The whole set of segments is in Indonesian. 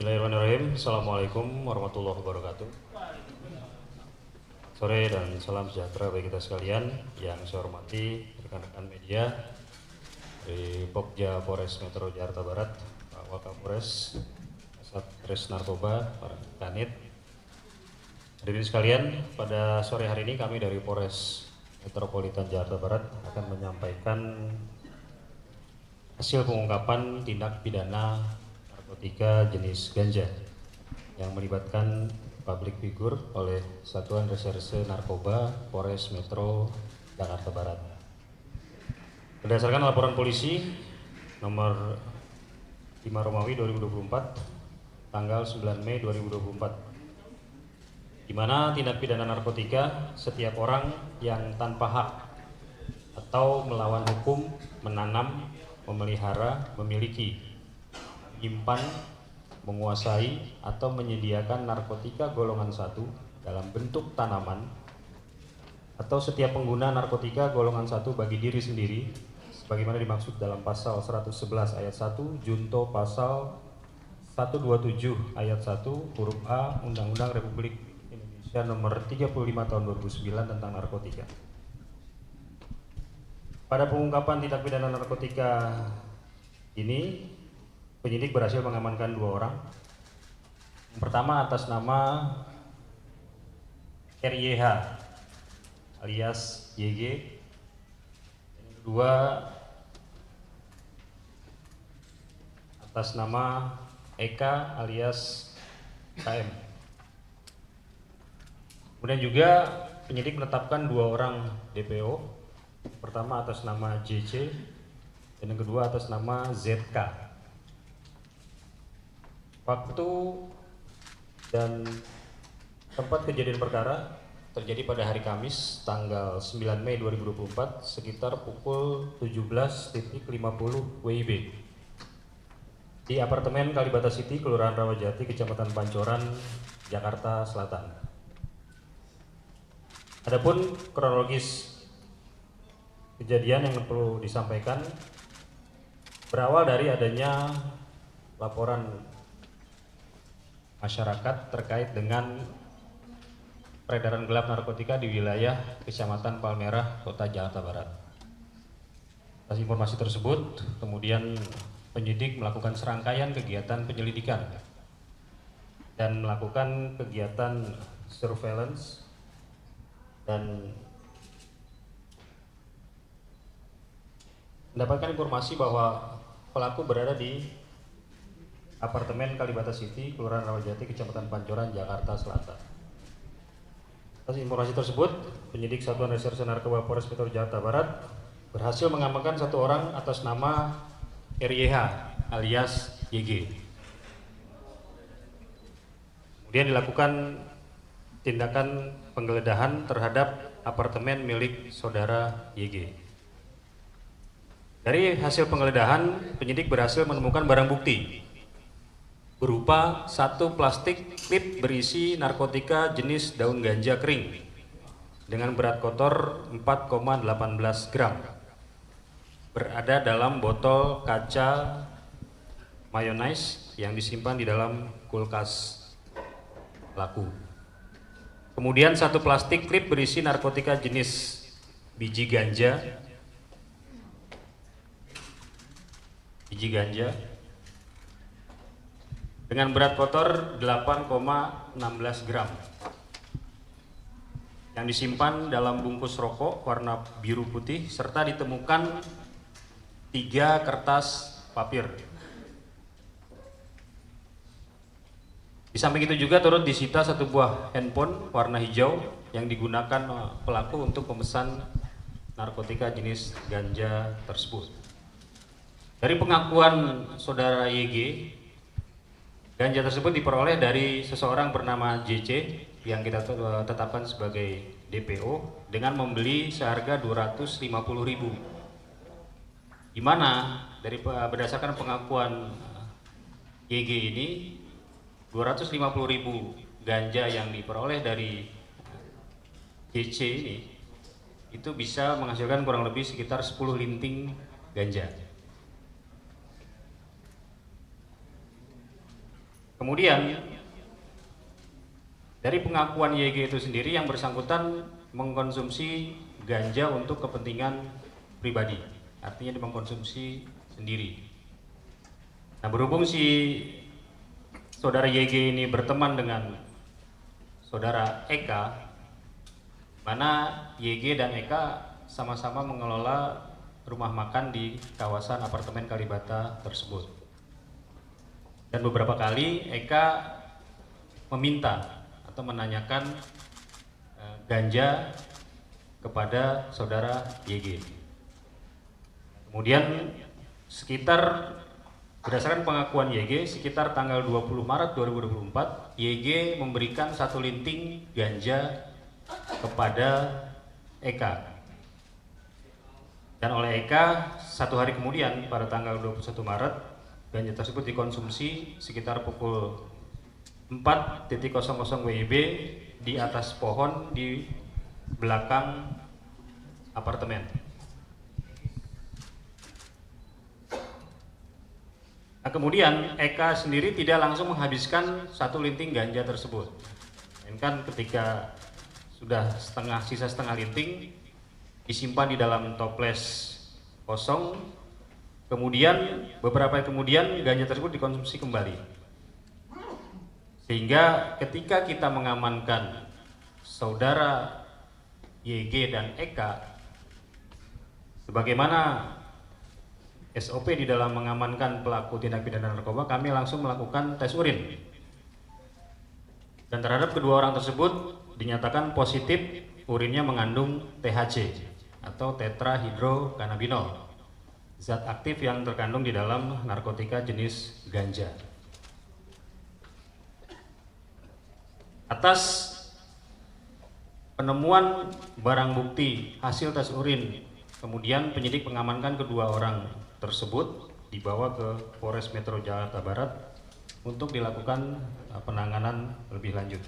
Bismillahirrahmanirrahim. Assalamualaikum warahmatullahi wabarakatuh. Sore dan salam sejahtera bagi kita sekalian. Yang saya hormati rekan-rekan media dari Pokja Polres Metro Jakarta Barat, Pak Wakapolres, Satres Narkoba, para Kanit. Hadirin sekalian, pada sore hari ini kami dari Polres Metropolitan Jakarta Barat akan menyampaikan hasil pengungkapan tindak pidana narkotika jenis ganja yang melibatkan publik figur oleh Satuan Reserse Narkoba Polres Metro Jakarta Barat. Berdasarkan laporan polisi nomor 5 Romawi 2024 tanggal 9 Mei 2024, di mana tindak pidana narkotika setiap orang yang tanpa hak atau melawan hukum menanam, memelihara, memiliki, menyimpan, menguasai, atau menyediakan narkotika golongan 1 dalam bentuk tanaman, atau setiap pengguna narkotika golongan 1 bagi diri sendiri sebagaimana dimaksud dalam pasal 111 ayat 1 junto pasal 127 ayat 1 huruf A Undang-Undang Republik Indonesia nomor 35 tahun 2009 tentang narkotika. Pada pengungkapan tindak pidana narkotika ini, penyidik berhasil mengamankan 2 orang. Yang pertama atas nama RYH alias YG. Yang kedua atas nama Eka alias KM. Kemudian juga penyidik menetapkan 2 orang DPO. Pertama atas nama JC dan yang kedua atas nama ZK. Waktu dan tempat kejadian perkara terjadi pada hari Kamis tanggal 9 Mei 2024 sekitar pukul 17.50 WIB di apartemen Kalibata City, Kelurahan Rawajati, Kecamatan Pancoran, Jakarta Selatan. Adapun kronologis kejadian yang perlu disampaikan berawal dari adanya laporan masyarakat terkait dengan peredaran gelap narkotika di wilayah Kecamatan Palmerah, Kota Jakarta Barat. Atas informasi tersebut, kemudian penyidik melakukan serangkaian kegiatan penyelidikan dan melakukan kegiatan surveillance dan mendapatkan informasi bahwa pelaku berada di apartemen Kalibata City, Kelurahan Rawajati, Kecamatan Pancoran, Jakarta Selatan. Atas informasi tersebut, penyidik Satuan Reserse Narkoba Polres Metro Jakarta Barat berhasil mengamankan 1 orang atas nama RYH alias YG. Kemudian dilakukan tindakan penggeledahan terhadap apartemen milik saudara YG. Dari hasil penggeledahan, penyidik berhasil menemukan barang bukti berupa 1 plastik klip berisi narkotika jenis daun ganja kering dengan berat kotor 4,18 gram berada dalam botol kaca mayonnaise yang disimpan di dalam kulkas pelaku. Kemudian 1 plastik klip berisi narkotika jenis biji ganja dengan berat kotor 8,16 gram yang disimpan dalam bungkus rokok warna biru putih serta ditemukan 3 kertas papir. Di samping itu juga turut disita 1 buah handphone warna hijau yang digunakan pelaku untuk memesan narkotika jenis ganja tersebut. Dari pengakuan saudara YG, ganja tersebut diperoleh dari seseorang bernama JC yang kita tetapkan sebagai DPO dengan membeli seharga 250.000. Di mana berdasarkan pengakuan YG ini 250.000 ganja yang diperoleh dari JC ini itu bisa menghasilkan kurang lebih sekitar 10 linting ganja. Kemudian dari pengakuan YG itu sendiri, yang bersangkutan mengkonsumsi ganja untuk kepentingan pribadi, artinya dia mengkonsumsi sendiri. Nah, berhubung si saudara YG ini berteman dengan saudara Eka, mana YG dan Eka sama-sama mengelola rumah makan di kawasan apartemen Kalibata tersebut. Dan beberapa kali Eka meminta atau menanyakan ganja kepada saudara YG. Kemudian berdasarkan pengakuan YG, sekitar tanggal 20 Maret 2024, YG memberikan 1 linting ganja kepada Eka. Dan oleh Eka, 1 hari kemudian pada tanggal 21 Maret, ganja tersebut dikonsumsi sekitar pukul 4.00 WIB di atas pohon di belakang apartemen. Nah, kemudian Eka sendiri tidak langsung menghabiskan 1 linting ganja tersebut. Kan ketika sudah sisa setengah linting disimpan di dalam toples kosong, kemudian beberapa hari kemudian ganja tersebut dikonsumsi kembali. Sehingga ketika kita mengamankan saudara YG dan Eka, sebagaimana SOP di dalam mengamankan pelaku tindak pidana narkoba, kami langsung melakukan tes urin. Dan terhadap kedua orang tersebut dinyatakan positif urinnya mengandung THC atau tetrahydrocannabinol, zat aktif yang terkandung di dalam narkotika jenis ganja. Atas penemuan barang bukti hasil tes urin, kemudian penyidik mengamankan kedua orang tersebut dibawa ke Polres Metro Jakarta Barat untuk dilakukan penanganan lebih lanjut.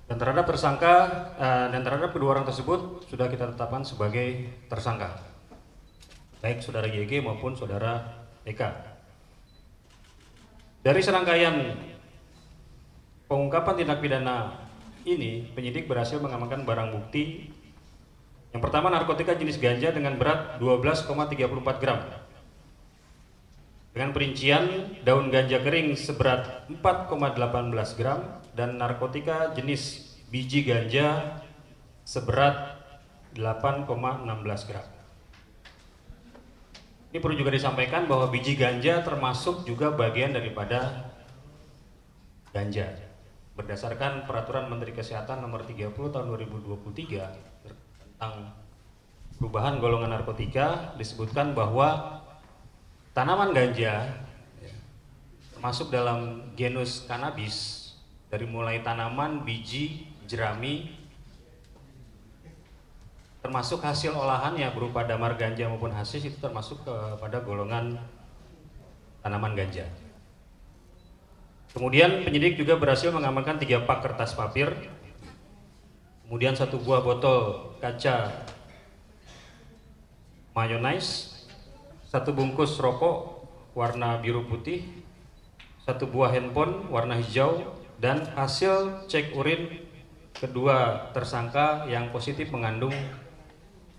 Dan terhadap kedua orang tersebut sudah kita tetapkan sebagai tersangka, baik saudara YG maupun saudara Eka. Dari serangkaian pengungkapan tindak pidana ini, penyidik berhasil mengamankan barang bukti. Yang pertama, narkotika jenis ganja dengan berat 12,34 gram dengan perincian daun ganja kering seberat 4,18 gram dan narkotika jenis biji ganja seberat 8,16 gram. Ini perlu juga disampaikan bahwa biji ganja termasuk juga bagian daripada ganja. Berdasarkan Peraturan Menteri Kesehatan Nomor 30 Tahun 2023 tentang perubahan golongan narkotika, disebutkan bahwa tanaman ganja masuk dalam genus cannabis, dari mulai tanaman, biji, jerami, termasuk hasil olahannya berupa damar ganja maupun hasis, itu termasuk kepada golongan tanaman ganja. Kemudian penyidik juga berhasil mengamankan 3 pak kertas papir, kemudian 1 buah botol kaca mayonnaise, 1 bungkus rokok warna biru putih, 1 buah handphone warna hijau, dan hasil cek urin kedua tersangka yang positif mengandung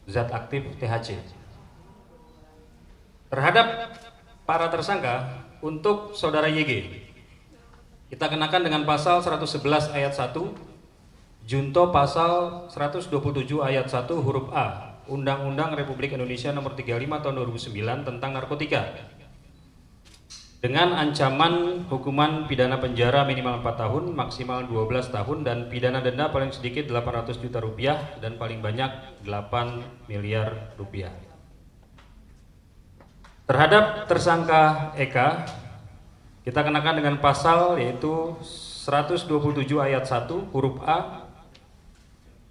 zat aktif THC. Terhadap para tersangka, untuk saudara YG kita kenakan dengan pasal 111 ayat 1 junto pasal 127 ayat 1 huruf A Undang-Undang Republik Indonesia Nomor 35 Tahun 2009 tentang narkotika, dengan ancaman hukuman pidana penjara minimal 4 tahun, maksimal 12 tahun, dan pidana denda paling sedikit 800 juta rupiah dan paling banyak 8 miliar rupiah. Terhadap tersangka Eka, kita kenakan dengan pasal yaitu 127 ayat 1 huruf A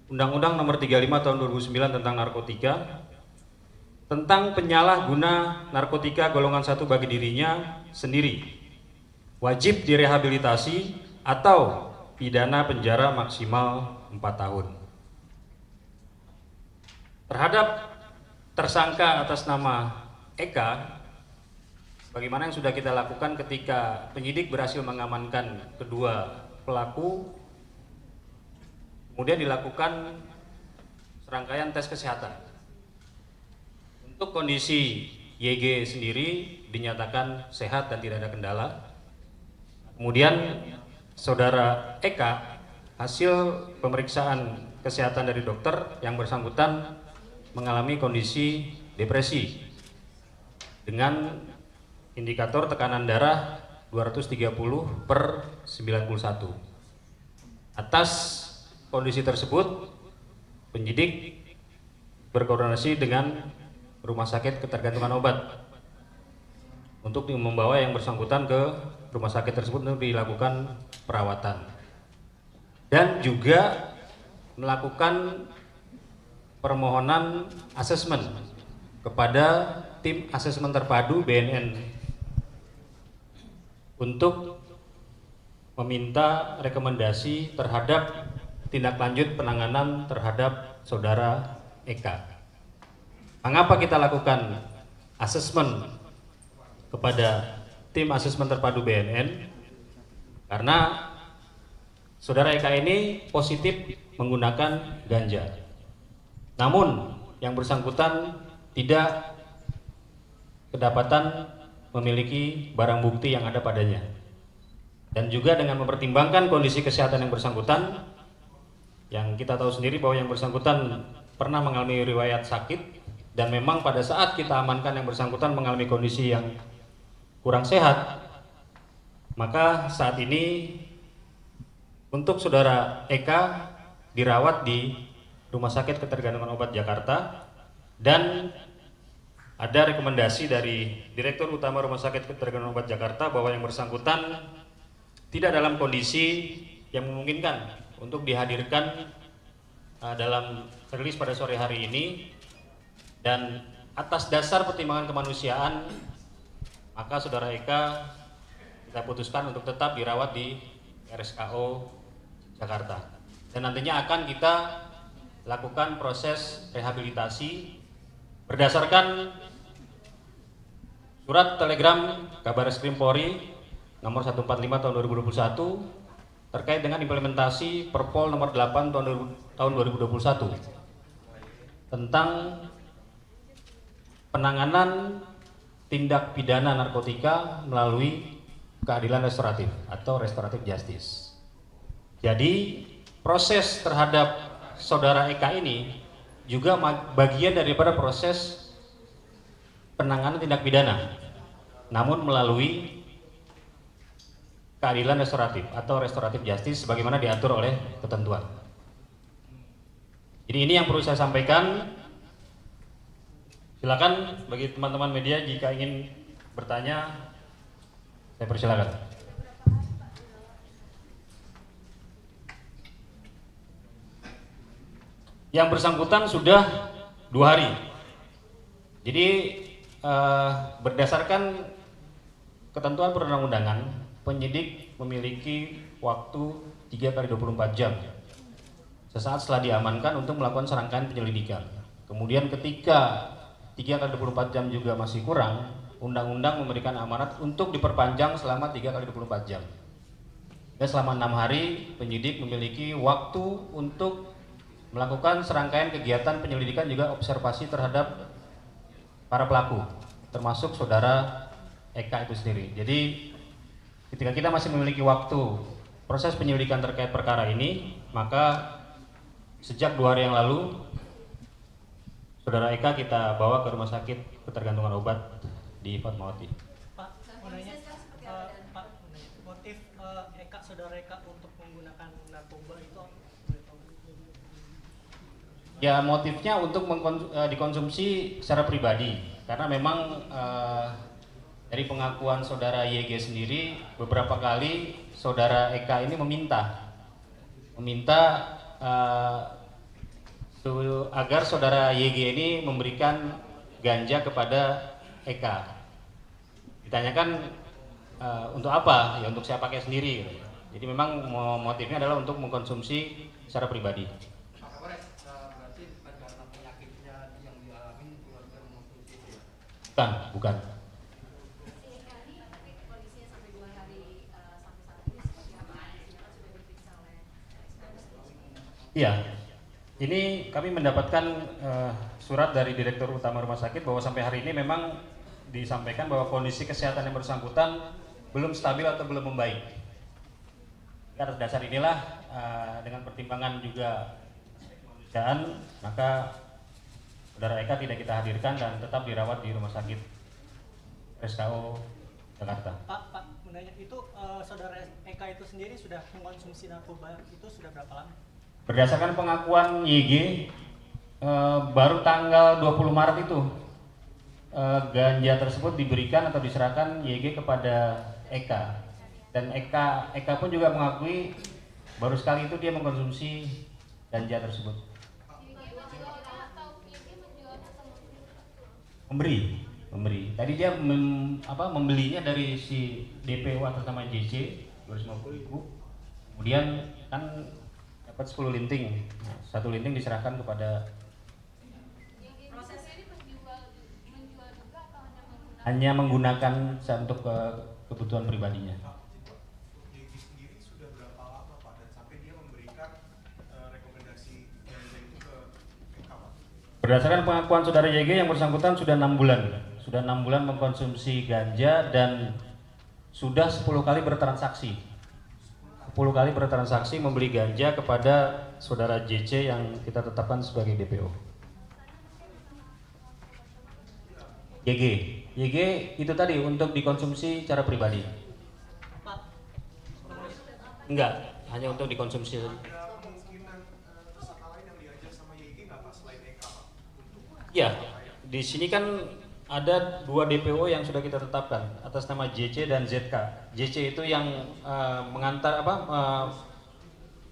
Undang-Undang Nomor 35 Tahun 2009 tentang narkotika, tentang penyalahguna narkotika golongan 1 bagi dirinya sendiri, wajib direhabilitasi atau pidana penjara maksimal 4 tahun. Terhadap tersangka atas nama Eka, bagaimana yang sudah kita lakukan ketika penyidik berhasil mengamankan kedua pelaku, kemudian dilakukan serangkaian tes kesehatan. Untuk kondisi YG sendiri dinyatakan sehat dan tidak ada kendala. Kemudian saudara Eka, hasil pemeriksaan kesehatan dari dokter yang bersangkutan mengalami kondisi depresi dengan indikator tekanan darah 230/91. Atas kondisi tersebut, penyidik berkoordinasi dengan Rumah Sakit Ketergantungan Obat untuk membawa yang bersangkutan ke rumah sakit tersebut untuk dilakukan perawatan, dan juga melakukan permohonan asesmen kepada tim asesmen terpadu BNN untuk meminta rekomendasi terhadap tindak lanjut penanganan terhadap saudara Eka. Mengapa kita lakukan asesmen kepada tim asesmen terpadu BNN? Karena saudara Eka ini positif menggunakan ganja. Namun yang bersangkutan tidak kedapatan memiliki barang bukti yang ada padanya. Dan juga dengan mempertimbangkan kondisi kesehatan yang bersangkutan, yang kita tahu sendiri bahwa yang bersangkutan pernah mengalami riwayat sakit, dan memang pada saat kita amankan yang bersangkutan mengalami kondisi yang kurang sehat, maka saat ini untuk saudara Eka dirawat di Rumah Sakit Ketergantungan Obat Jakarta, dan ada rekomendasi dari Direktur Utama Rumah Sakit Ketergantungan Obat Jakarta bahwa yang bersangkutan tidak dalam kondisi yang memungkinkan untuk dihadirkan dalam rilis pada sore hari ini, dan atas dasar pertimbangan kemanusiaan maka saudara Eka kita putuskan untuk tetap dirawat di RSKO Jakarta, dan nantinya akan kita lakukan proses rehabilitasi berdasarkan surat telegram Kabareskrim Polri nomor 145 tahun 2021 terkait dengan implementasi Perpol nomor 8 tahun 2021 tentang penanganan tindak pidana narkotika melalui keadilan restoratif atau restoratif justice. Jadi proses terhadap saudara Eka ini juga bagian daripada proses penanganan tindak pidana, namun melalui keadilan restoratif atau restoratif justice sebagaimana diatur oleh ketentuan. Jadi ini yang perlu saya sampaikan. Silakan bagi teman-teman media jika ingin bertanya, saya persilakan. Yang bersangkutan sudah 2 hari. Jadi berdasarkan ketentuan perundang-undangan, penyidik memiliki waktu 3 kali 24 jam sesaat setelah diamankan untuk melakukan serangkaian penyelidikan. Kemudian ketika 3 kali 24 jam juga masih kurang, undang-undang memberikan amanat untuk diperpanjang selama 3 kali 24 jam. Dan selama 6 hari penyidik memiliki waktu untuk melakukan serangkaian kegiatan penyelidikan juga observasi terhadap para pelaku, termasuk saudara Eka itu sendiri. Jadi ketika kita masih memiliki waktu proses penyelidikan terkait perkara ini, maka sejak 2 hari yang lalu saudara Eka kita bawa ke Rumah Sakit Ketergantungan Obat di Fatmawati. Pak, Pak, motif saudara Eka untuk menggunakan narkoba itu? Ya, motifnya untuk dikonsumsi secara pribadi, karena memang dari pengakuan saudara YG sendiri, beberapa kali saudara Eka ini meminta agar saudara YG ini memberikan ganja kepada Eka. Ditanyakan untuk apa? Ya untuk saya pakai sendiri. Jadi memang motifnya adalah untuk mengkonsumsi secara pribadi. Bukan. Iya, ini kami mendapatkan surat dari Direktur Utama Rumah Sakit bahwa sampai hari ini memang disampaikan bahwa kondisi kesehatan yang bersangkutan belum stabil atau belum membaik. Atas dasar inilah dengan pertimbangan juga kemanusiaan, maka Saudara Eka tidak kita hadirkan dan tetap dirawat di Rumah Sakit RSKO Jakarta. Pak, menanya itu saudara Eka itu sendiri sudah mengkonsumsi narkoba itu sudah berapa lama? Berdasarkan pengakuan YG, baru tanggal 20 Maret itu ganja tersebut diberikan atau diserahkan YG kepada Eka. Dan Eka pun juga mengakui baru sekali itu dia mengkonsumsi ganja tersebut. Memberi. Tadi dia membelinya dari si DPO atas nama JC 250.000. Kemudian kan dapat 10 linting. Nah, 1 linting diserahkan kepada hanya menggunakan untuk kebutuhan pribadinya. YG sendiri sudah berapa lama Pak dan sampai dia memberikan rekomendasi ganja itu ke Eka Pak? Berdasarkan pengakuan saudara YG yang bersangkutan sudah 6 bulan. Sudah 6 bulan mengkonsumsi ganja dan sudah 10 kali bertransaksi. 10 kali bertransaksi membeli ganja kepada saudara JC yang kita tetapkan sebagai DPO. YG itu tadi untuk dikonsumsi secara pribadi. Pak, Enggak, hanya untuk dikonsumsi. Ada kemungkinan tersangka lain yang diajak sama YG nggak Pak selain Eka Pak? Ya, di sini kan ada 2 DPO yang sudah kita tetapkan atas nama JC dan ZK. JC itu yang mengantar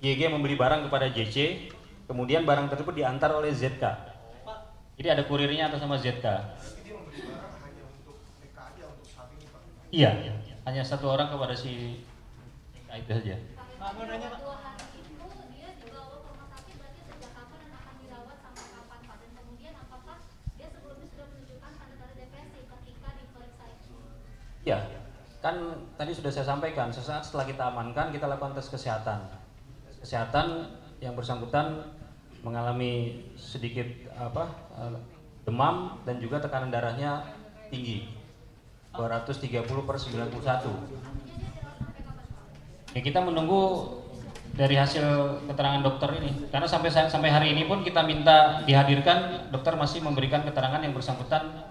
YG membeli barang kepada JC, kemudian barang tersebut diantar oleh ZK. Jadi ada kurirnya atas nama ZK. Berarti dia memberi barang hanya untuk Eka aja untuk saat ini Pak? Iya, hanya 1 orang kepada si Eka itu saja. Pak mau nanya Pak. Ya, kan tadi sudah saya sampaikan, sesaat setelah kita amankan, kita lakukan tes kesehatan. Tes kesehatan yang bersangkutan mengalami sedikit demam dan juga tekanan darahnya tinggi, 230/91. Ya, kita menunggu dari hasil keterangan dokter ini, karena sampai hari ini pun kita minta dihadirkan, dokter masih memberikan keterangan yang bersangkutan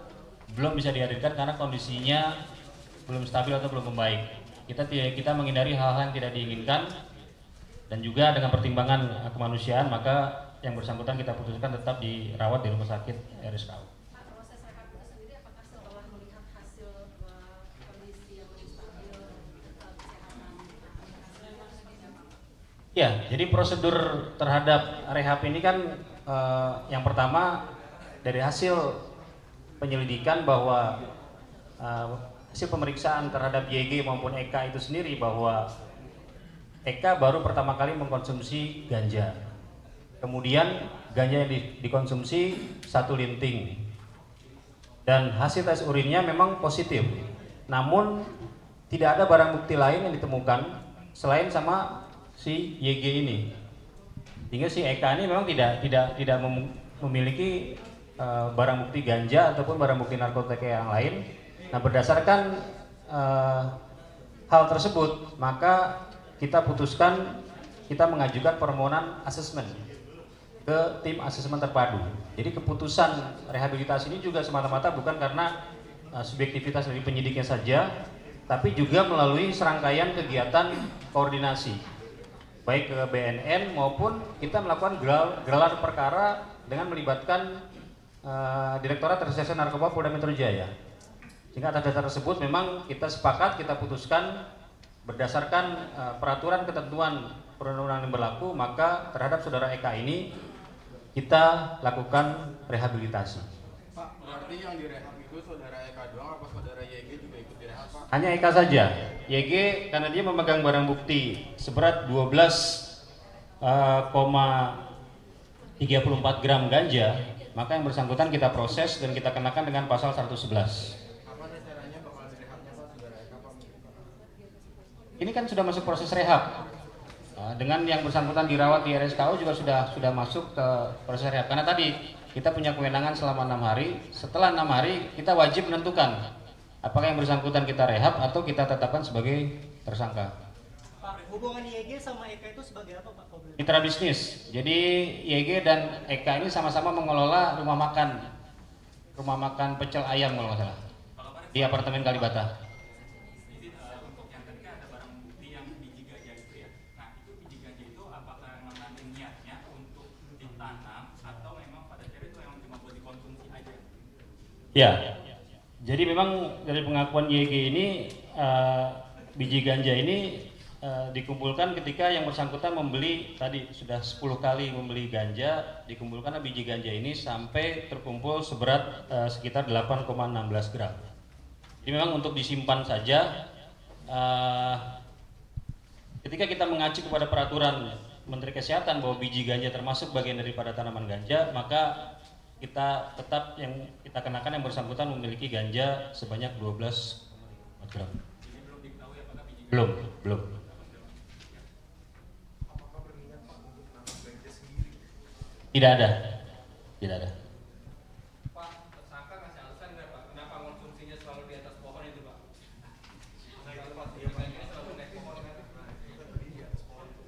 belum bisa dihadirkan karena kondisinya belum stabil atau belum membaik. Kita menghindari hal-hal yang tidak diinginkan dan juga dengan pertimbangan kemanusiaan, maka yang bersangkutan kita putuskan tetap dirawat di Rumah Sakit RSKO. Proses rekap itu sendiri apakah setelah melihat hasil kondisi yang stabil kesehatan? Ya, jadi prosedur terhadap rehab ini kan yang pertama dari hasil penyelidikan bahwa hasil pemeriksaan terhadap YG maupun Eka itu sendiri bahwa Eka baru pertama kali mengkonsumsi ganja. Kemudian ganja yang dikonsumsi 1 linting. Dan hasil tes urinnya memang positif. Namun tidak ada barang bukti lain yang ditemukan selain sama si YG ini. Sehingga si Eka ini memang tidak memiliki barang bukti ganja ataupun barang bukti narkotika yang lain. Nah, berdasarkan hal tersebut, maka kita putuskan kita mengajukan permohonan asesmen ke tim asesmen terpadu. Jadi keputusan rehabilitasi ini juga semata-mata bukan karena subjektivitas dari penyidiknya saja, tapi juga melalui serangkaian kegiatan koordinasi, baik ke BNN maupun kita melakukan gelar perkara dengan melibatkan Direktorat Reserse Narkoba Polda Metro Jaya. Sehingga atas dasar tersebut memang kita sepakat, kita putuskan berdasarkan peraturan ketentuan perundang-undangan yang berlaku, maka terhadap saudara Eka ini kita lakukan rehabilitasi. Pak, berarti yang direhab itu saudara Eka doang apa saudara YG juga ikut direhab Pak? Hanya Eka saja. YG karena dia memegang barang bukti seberat 12,34 gram ganja, maka yang bersangkutan kita proses dan kita kenakan dengan pasal 111. Ini kan sudah masuk proses rehab. Dengan yang bersangkutan dirawat di RSKU juga sudah masuk ke proses rehab. Karena tadi kita punya kewenangan selama 6 hari. Setelah 6 hari kita wajib menentukan apakah yang bersangkutan kita rehab atau kita tetapkan sebagai tersangka. Pak, hubungan YG sama Eka itu sebagai apa Pak? Kalau boleh? Mitra bisnis. Jadi YG dan Eka ini sama-sama mengelola rumah makan pecel ayam kalau nggak salah di apartemen Kalibata. Untuk yang tadi kan ada barang bukti yang biji ganja itu ya. Nah itu biji ganja itu apakah mengandung niatnya untuk ditanam atau memang pada akhirnya itu yang cuma buat dikonsumsi aja? Ya, jadi memang dari pengakuan YG ini biji ganja ini dikumpulkan ketika yang bersangkutan membeli tadi sudah 10 kali membeli ganja, dikumpulkan biji ganja ini sampai terkumpul seberat sekitar 8,16 gram. Jadi memang untuk disimpan saja. Ketika kita mengacu kepada peraturan Menteri Kesehatan bahwa biji ganja termasuk bagian daripada tanaman ganja, maka kita tetap yang kita kenakan yang bersangkutan memiliki ganja sebanyak 12 gram. Jadi belum diketahui apakah biji Belum. Apakah berminat Pak untuk menanam ganja sendiri? Tidak ada. Pak, tersangka ngasih alasan nggak Pak? Kenapa konsumsinya selalu di atas pohon itu Pak? Nah itu Pak, dia Pak. Ganja selalu naik pohon kan? Nah itu kan tadi di atas pohon itu.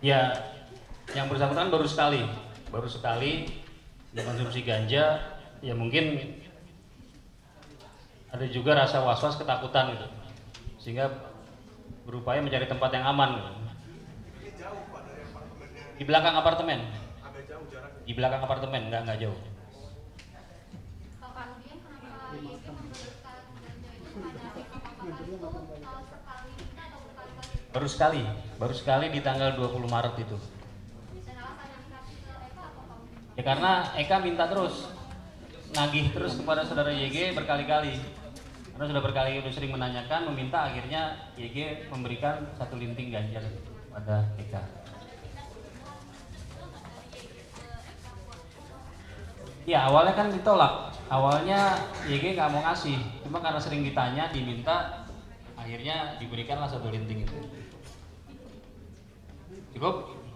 Ya, yang bersangkutan baru sekali mengkonsumsi ganja. Ya mungkin ada juga rasa was-was, ketakutan gitu, sehingga berupaya mencari tempat yang aman gitu. Ini jauh Pak dari apartemennya. Di belakang apartemen, Agak jauh jaraknya. di belakang apartemen, nggak jauh. Pak Parudin, kenapa YG memberikan ganja itu kepada apakah itu sekali minta atau berkali-kali? Baru sekali di tanggal 20 Maret itu. Dan alasan yang dikasih ke Eka apa Pak? Ya karena Eka minta terus, nagih terus kepada saudara YG berkali-kali. Karena sudah sering menanyakan, meminta, akhirnya YG memberikan 1 linting ganja pada Eka. Ya awalnya kan ditolak, awalnya YG nggak mau ngasih, cuma karena sering ditanya, diminta, akhirnya diberikanlah 1 linting itu. Cukup?